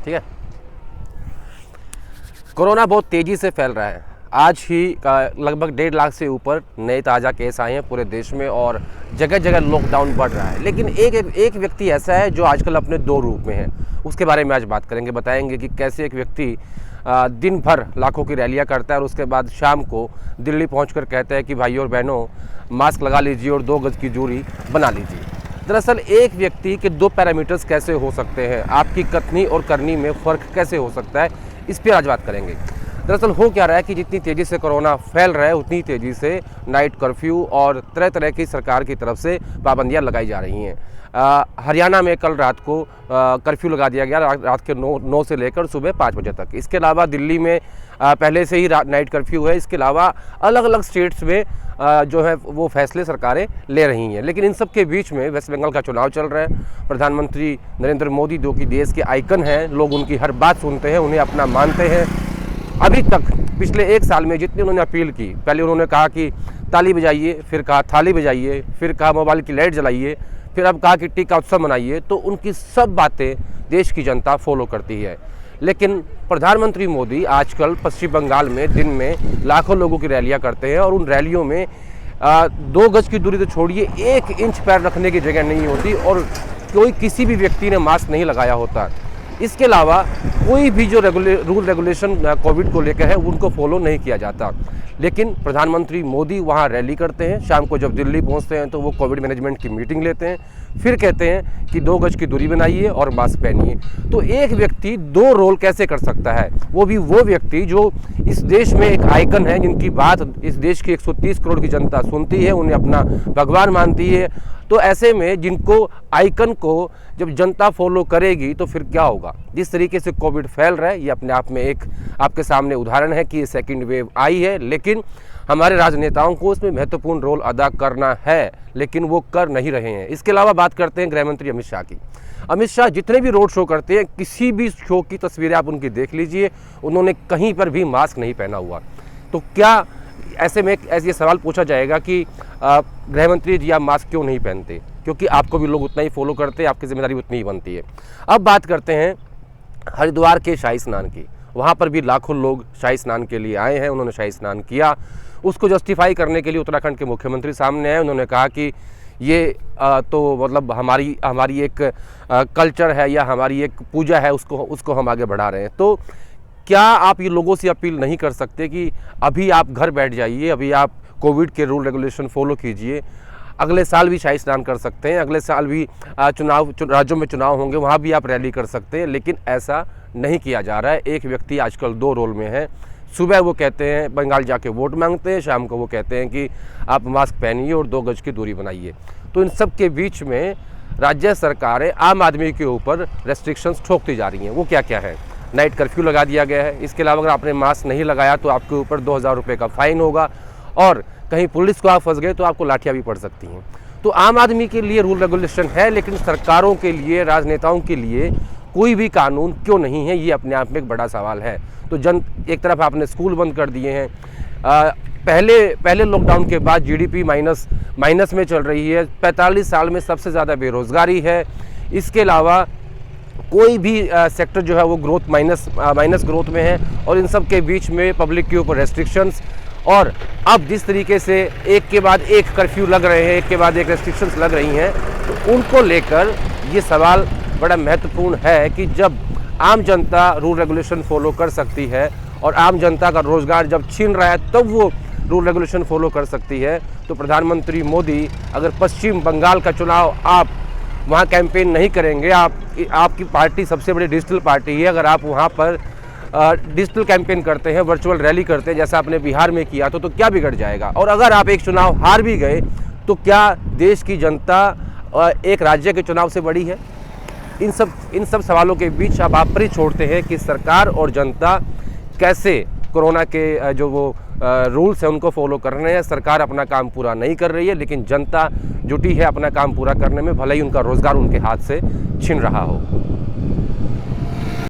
ठीक है। कोरोना बहुत तेज़ी से फैल रहा है। आज ही लगभग 1.5 लाख से ऊपर नए ताज़ा केस आए हैं पूरे देश में और जगह जगह लॉकडाउन बढ़ रहा है। लेकिन एक व्यक्ति ऐसा है जो आजकल अपने 2 रूप में है। उसके बारे में आज बात करेंगे, बताएंगे कि कैसे एक व्यक्ति दिन भर लाखों की रैलियां करता है और उसके बाद शाम को दिल्ली पहुंचकर कहता है कि भाइयों और बहनों मास्क लगा लीजिए और 2 गज की दूरी बना लीजिए। दरअसल एक व्यक्ति के 2 पैरामीटर्स कैसे हो सकते हैं, आपकी कथनी और करनी में फ़र्क कैसे हो सकता है, इस पर आज बात करेंगे। दरअसल हो क्या रहा है कि जितनी तेज़ी से कोरोना फैल रहा है उतनी तेज़ी से नाइट कर्फ्यू और तरह तरह की सरकार की तरफ से पाबंदियां लगाई जा रही हैं। हरियाणा में कल रात को कर्फ्यू लगा दिया गया, रात के 9 से लेकर सुबह 5 बजे तक। इसके अलावा दिल्ली में पहले से ही नाइट कर्फ्यू है। इसके अलावा अलग अलग स्टेट्स में जो है वो फैसले सरकारें ले रही हैं। लेकिन इन सब के बीच में वेस्ट बंगाल का चुनाव चल रहा है। प्रधानमंत्री नरेंद्र मोदी जो कि देश के आइकन हैं, लोग उनकी हर बात सुनते हैं, उन्हें अपना मानते हैं। अभी तक पिछले 1 साल में जितनी उन्होंने अपील की, पहले उन्होंने कहा कि ताली बजाइए, फिर कहा थाली बजाइए, फिर कहा मोबाइल की लाइट जलाइए, फिर अब कहा कि टीका उत्सव मनाइए, तो उनकी सब बातें देश की जनता फॉलो करती है। लेकिन प्रधानमंत्री मोदी आजकल पश्चिम बंगाल में दिन में लाखों लोगों की रैलियां करते हैं और उन रैलियों में 2 गज की दूरी तो छोड़िए, 1 इंच पैर रखने की जगह नहीं होती और किसी भी व्यक्ति ने मास्क नहीं लगाया होता। इसके अलावा कोई भी जो रूल रेगुलेशन कोविड को लेकर है उनको फॉलो नहीं किया जाता। लेकिन प्रधानमंत्री मोदी वहाँ रैली करते हैं, शाम को जब दिल्ली पहुँचते हैं तो वो कोविड मैनेजमेंट की मीटिंग लेते हैं, फिर कहते हैं कि 2 गज की दूरी बनाइए और मास्क पहनिए। तो एक व्यक्ति 2 रोल कैसे कर सकता है, वो भी वो व्यक्ति जो इस देश में एक आइकन है, जिनकी बात इस देश की 130 करोड़ की जनता सुनती है, उन्हें अपना भगवान मानती है। तो ऐसे में जिनको आइकन को जब जनता फॉलो करेगी तो फिर क्या होगा। जिस तरीके से कोविड फैल रहा है ये अपने आप में एक आपके सामने उदाहरण है कि ये सेकंड वेव आई है, लेकिन हमारे राजनेताओं को इसमें महत्वपूर्ण रोल अदा करना है, लेकिन वो कर नहीं रहे हैं। इसके अलावा बात करते हैं गृह मंत्री अमित शाह की। अमित शाह जितने भी रोड शो करते हैं, किसी भी शो की तस्वीरें आप उनकी देख लीजिए, उन्होंने कहीं पर भी मास्क नहीं पहना हुआ। तो क्या ऐसे में ऐसे सवाल पूछा जाएगा कि गृह मंत्री जी आप मास्क क्यों नहीं पहनते, क्योंकि आपको भी लोग उतना ही फॉलो करते हैं, आपकी जिम्मेदारी उतनी ही बनती है। अब बात करते हैं हरिद्वार के शाही स्नान की। वहाँ पर भी लाखों लोग शाही स्नान के लिए आए हैं, उन्होंने शाही स्नान किया। उसको जस्टिफाई करने के लिए उत्तराखंड के मुख्यमंत्री सामने आए, उन्होंने कहा कि ये तो मतलब हमारी एक कल्चर है या हमारी एक पूजा है, उसको हम आगे बढ़ा रहे हैं। तो क्या आप ये लोगों से अपील नहीं कर सकते कि अभी आप घर बैठ जाइए, अभी आप कोविड के रूल रेगुलेशन फॉलो कीजिए, अगले साल भी शाही स्नान कर सकते हैं, अगले साल भी राज्यों में चुनाव होंगे, वहाँ भी आप रैली कर सकते हैं। लेकिन ऐसा नहीं किया जा रहा है। एक व्यक्ति आजकल 2 रोल में है। सुबह वो कहते हैं बंगाल जाके वोट मांगते हैं, शाम को वो कहते हैं कि आप मास्क पहनिए और 2 गज की दूरी बनाइए। तो इन सब के बीच में राज्य सरकारें आम आदमी के ऊपर रेस्ट्रिक्शंस ठोकती जा रही हैं। वो क्या क्या है? नाइट कर्फ्यू लगा दिया गया है। इसके अलावा अगर आपने मास्क नहीं लगाया तो आपके ऊपर 2000 रुपये का फाइन होगा और कहीं पुलिस को आप फंस गए तो आपको लाठियाँ भी पड़ सकती हैं। तो आम आदमी के लिए रूल रेगुलेशन है, लेकिन सरकारों के लिए, राजनेताओं के लिए कोई भी कानून क्यों नहीं है, ये अपने आप में एक बड़ा सवाल है। तो एक तरफ आपने स्कूल बंद कर दिए हैं, पहले लॉकडाउन के बाद जीडीपी माइनस में चल रही है, 45 साल में सबसे ज़्यादा बेरोज़गारी है। इसके अलावा कोई भी सेक्टर जो है वो ग्रोथ माइनस ग्रोथ में है और इन सब के बीच में पब्लिक के ऊपर रेस्ट्रिक्शंस और अब जिस तरीके से एक के बाद एक कर्फ्यू लग रहे हैं, एक के बाद एक रेस्ट्रिक्शंस लग रही हैं, तो उनको लेकर ये सवाल बड़ा महत्वपूर्ण है कि जब आम जनता रूल रेगुलेशन फॉलो कर सकती है और आम जनता का रोज़गार जब छीन रहा है तब वो रूल रेगुलेशन फॉलो कर सकती है। तो प्रधानमंत्री मोदी अगर पश्चिम बंगाल का चुनाव आप वहाँ कैंपेन नहीं करेंगे, आपकी पार्टी सबसे बड़ी डिजिटल पार्टी है, अगर आप वहाँ पर डिजिटल कैंपेन करते हैं, वर्चुअल रैली करते हैं जैसा आपने बिहार में किया तो क्या बिगड़ जाएगा। और अगर आप एक चुनाव हार भी गए तो क्या देश की जनता एक राज्य के चुनाव से बड़ी है? इन सब सवालों के बीच अब आप पर ही छोड़ते हैं कि सरकार और जनता कैसे कोरोना के जो वो रूल्स हैं उनको फॉलो कर रहे हैं। सरकार अपना काम पूरा नहीं कर रही है, लेकिन जनता जुटी है अपना काम पूरा करने में, भले ही उनका रोज़गार उनके हाथ से छिन रहा हो।